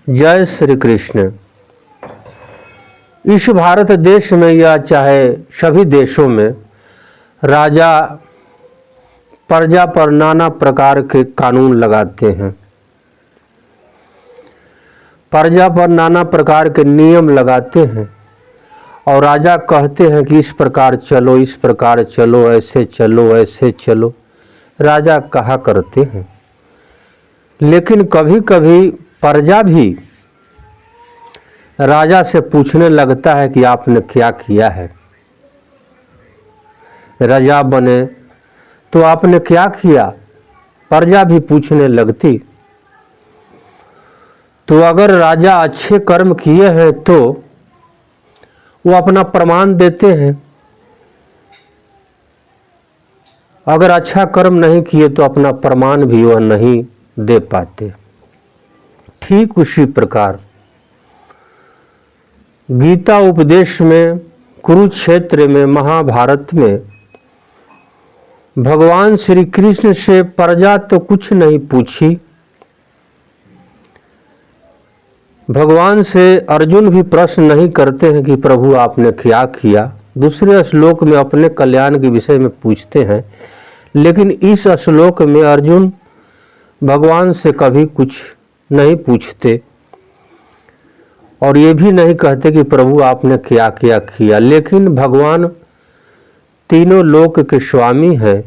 जय श्री कृष्ण। इस भारत देश में या चाहे सभी देशों में राजा प्रजा पर नाना प्रकार के कानून लगाते हैं, प्रजा पर नाना प्रकार के नियम लगाते हैं और राजा कहते हैं कि इस प्रकार चलो, इस प्रकार चलो, ऐसे चलो, ऐसे चलो। राजा कहा करते हैं, लेकिन कभी कभी प्रजा भी राजा से पूछने लगता है कि आपने क्या किया है। राजा बने तो आपने क्या किया, प्रजा भी पूछने लगती। तो अगर राजा अच्छे कर्म किए हैं तो वो अपना प्रमाण देते हैं, अगर अच्छा कर्म नहीं किए तो अपना प्रमाण भी वह नहीं दे पाते। ठीक उसी प्रकार गीता उपदेश में, कुरुक्षेत्र में, महाभारत में भगवान श्री कृष्ण से प्रजा तो कुछ नहीं पूछी, भगवान से अर्जुन भी प्रश्न नहीं करते हैं कि प्रभु आपने क्या किया। दूसरे श्लोक में अपने कल्याण के विषय में पूछते हैं, लेकिन इस श्लोक में अर्जुन भगवान से कभी कुछ नहीं पूछते और ये भी नहीं कहते कि प्रभु आपने क्या क्या किया। लेकिन भगवान तीनों लोक के स्वामी हैं,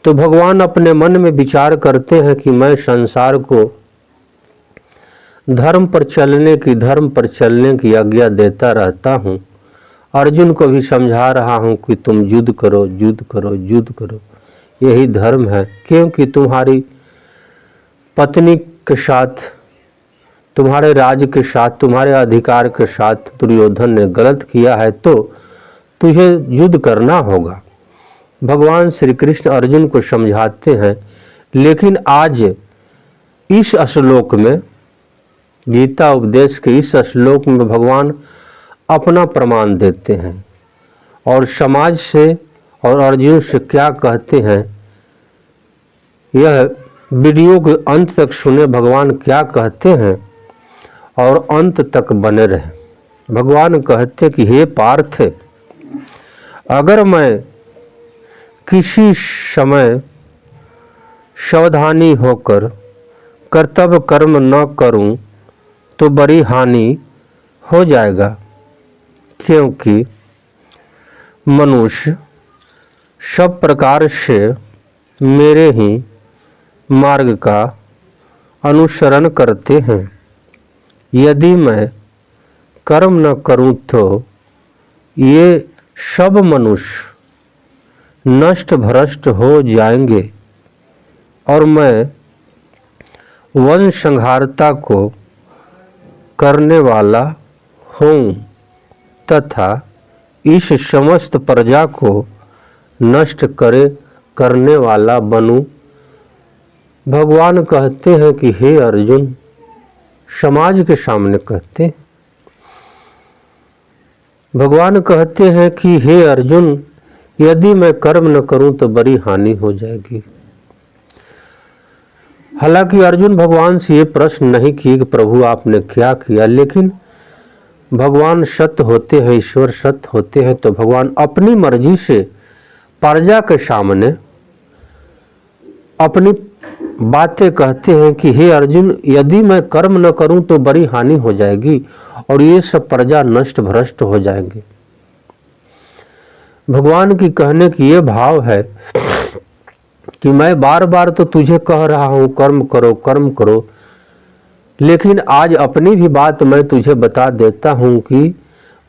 तो भगवान अपने मन में विचार करते हैं कि मैं संसार को धर्म पर चलने की आज्ञा देता रहता हूँ। अर्जुन को भी समझा रहा हूँ कि तुम युद्ध करो, युद्ध करो, युद्ध करो, यही धर्म है। क्योंकि तुम्हारी पत्नी के साथ, तुम्हारे राज्य के साथ, तुम्हारे अधिकार के साथ दुर्योधन ने गलत किया है, तो तुझे युद्ध करना होगा। भगवान श्री कृष्ण अर्जुन को समझाते हैं। लेकिन आज इस श्लोक में, गीता उपदेश के इस श्लोक में भगवान अपना प्रमाण देते हैं और समाज से और अर्जुन से क्या कहते हैं, यह वीडियो के अंत तक सुने भगवान क्या कहते हैं और अंत तक बने रहे। भगवान कहते कि हे पार्थ, अगर मैं किसी समय सावधानी होकर कर्तव्य कर्म न करूं तो बड़ी हानि हो जाएगा। क्योंकि मनुष्य सब प्रकार से मेरे ही मार्ग का अनुसरण करते हैं। यदि मैं कर्म न करूं तो ये सब मनुष्य नष्ट भ्रष्ट हो जाएंगे और मैं वंश संहारता को करने वाला हूँ तथा इस समस्त प्रजा को नष्ट करने वाला बनूं। भगवान कहते हैं कि हे अर्जुन, समाज के सामने कहते, भगवान कहते हैं कि हे अर्जुन, यदि मैं कर्म न करूं तो बड़ी हानि हो जाएगी। हालांकि अर्जुन भगवान से ये प्रश्न नहीं किए कि प्रभु आपने क्या किया, लेकिन भगवान सत्य होते हैं, ईश्वर सत्य होते हैं, तो भगवान अपनी मर्जी से प्रजा के सामने अपनी बातें कहते हैं कि हे अर्जुन, यदि मैं कर्म न करूं तो बड़ी हानि हो जाएगी और ये सब प्रजा नष्ट भ्रष्ट हो जाएंगे। भगवान की कहने की ये भाव है कि मैं बार बार तो तुझे कह रहा हूं कर्म करो, कर्म करो, लेकिन आज अपनी भी बात मैं तुझे बता देता हूं कि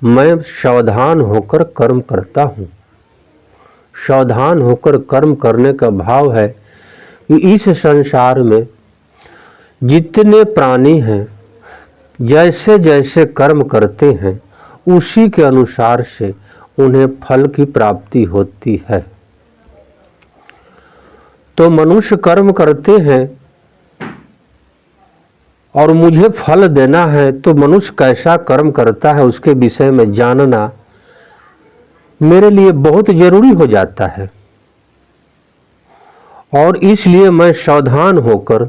मैं सावधान होकर कर्म करता हूं। सावधान होकर कर्म करने का भाव है कि इस संसार में जितने प्राणी हैं, जैसे जैसे कर्म करते हैं उसी के अनुसार से उन्हें फल की प्राप्ति होती है। तो मनुष्य कर्म करते हैं और मुझे फल देना है, तो मनुष्य कैसा कर्म करता है उसके विषय में जानना मेरे लिए बहुत जरूरी हो जाता है। और इसलिए मैं सावधान होकर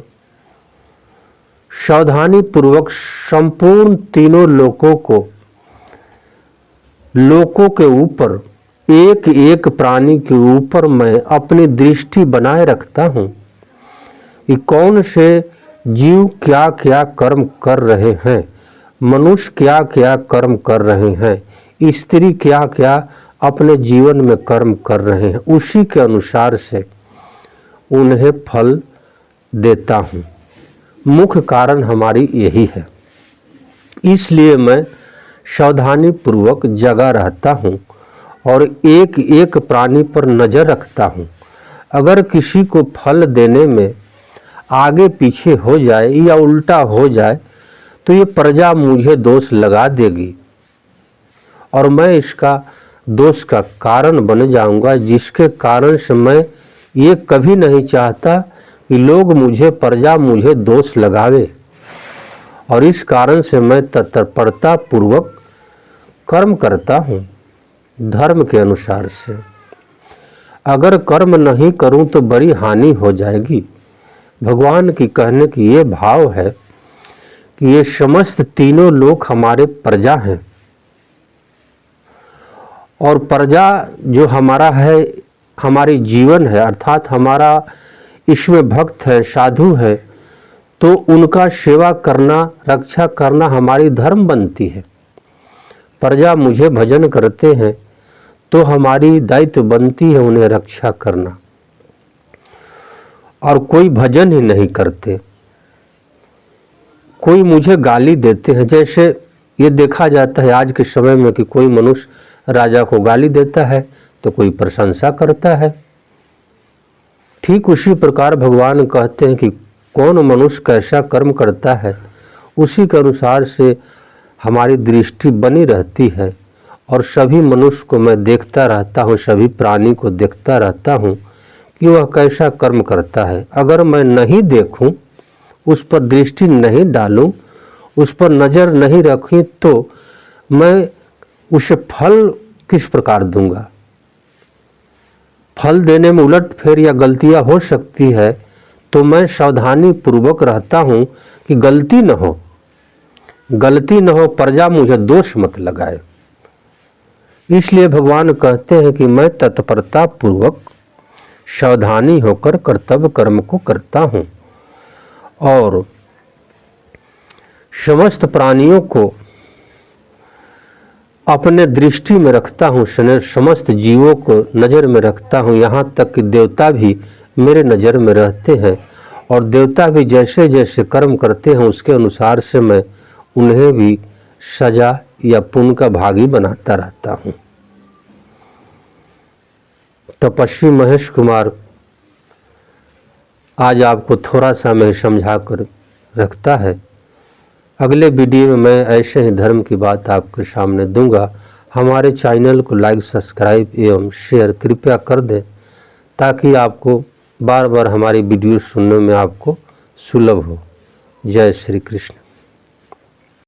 सावधानी पूर्वक संपूर्ण तीनों लोकों के ऊपर, एक एक प्राणी के ऊपर मैं अपनी दृष्टि बनाए रखता हूँ कि कौन से जीव क्या क्या कर्म कर रहे हैं, मनुष्य क्या क्या कर्म कर रहे हैं, स्त्री क्या क्या अपने जीवन में कर्म कर रहे हैं, उसी के अनुसार से उन्हें फल देता हूँ। मुख्य कारण हमारी यही है। इसलिए मैं सावधानी पूर्वक जगा रहता हूँ और एक एक प्राणी पर नज़र रखता हूँ। अगर किसी को फल देने में आगे पीछे हो जाए या उल्टा हो जाए तो ये प्रजा मुझे दोष लगा देगी और मैं इसका दोष का कारण बन जाऊंगा, जिसके कारण से मैं ये कभी नहीं चाहता कि लोग प्रजा मुझे दोष लगावे। और इस कारण से मैं तत्परता पूर्वक कर्म करता हूँ धर्म के अनुसार से। अगर कर्म नहीं करूँ तो बड़ी हानि हो जाएगी। भगवान की कहने की ये भाव है कि ये समस्त तीनों लोग हमारे प्रजा हैं और प्रजा जो हमारा है, हमारी जीवन है, अर्थात हमारा इसमें भक्त है, साधु है, तो उनका सेवा करना, रक्षा करना हमारी धर्म बनती है। प्रजा मुझे भजन करते हैं तो हमारी दायित्व बनती है उन्हें रक्षा करना। और कोई भजन ही नहीं करते, कोई मुझे गाली देते हैं। जैसे ये देखा जाता है आज के समय में कि कोई मनुष्य राजा को गाली देता है तो कोई प्रशंसा करता है। ठीक उसी प्रकार भगवान कहते हैं कि कौन मनुष्य कैसा कर्म करता है उसी के अनुसार से हमारी दृष्टि बनी रहती है। और सभी मनुष्य को मैं देखता रहता हूँ, सभी प्राणी को देखता रहता हूँ कि वह कैसा कर्म करता है। अगर मैं नहीं देखूं, उस पर दृष्टि नहीं डालूं, उस पर नज़र नहीं रखूं तो मैं उसे फल किस प्रकार दूंगा। फल देने में उलट फेर या गलतियां हो सकती है, तो मैं सावधानी पूर्वक रहता हूं कि गलती न हो, प्रजा मुझे दोष मत लगाए। इसलिए भगवान कहते हैं कि मैं तत्परता पूर्वक सावधानी होकर कर्तव्य कर्म को करता हूं और समस्त प्राणियों को अपने दृष्टि में रखता हूँ, समस्त जीवों को नज़र में रखता हूँ। यहाँ तक कि देवता भी मेरे नज़र में रहते हैं और देवता भी जैसे जैसे कर्म करते हैं उसके अनुसार से मैं उन्हें भी सजा या पुण्य का भागी बनाता रहता हूँ। तपस्वी महेश कुमार आज आपको थोड़ा सा मैं समझा कर रखता है। अगले वीडियो में मैं ऐसे ही धर्म की बात आपके सामने दूंगा। हमारे चैनल को लाइक, सब्सक्राइब एवं शेयर कृपया कर दें ताकि आपको बार बार हमारी वीडियो सुनने में आपको सुलभ हो। जय श्री कृष्ण।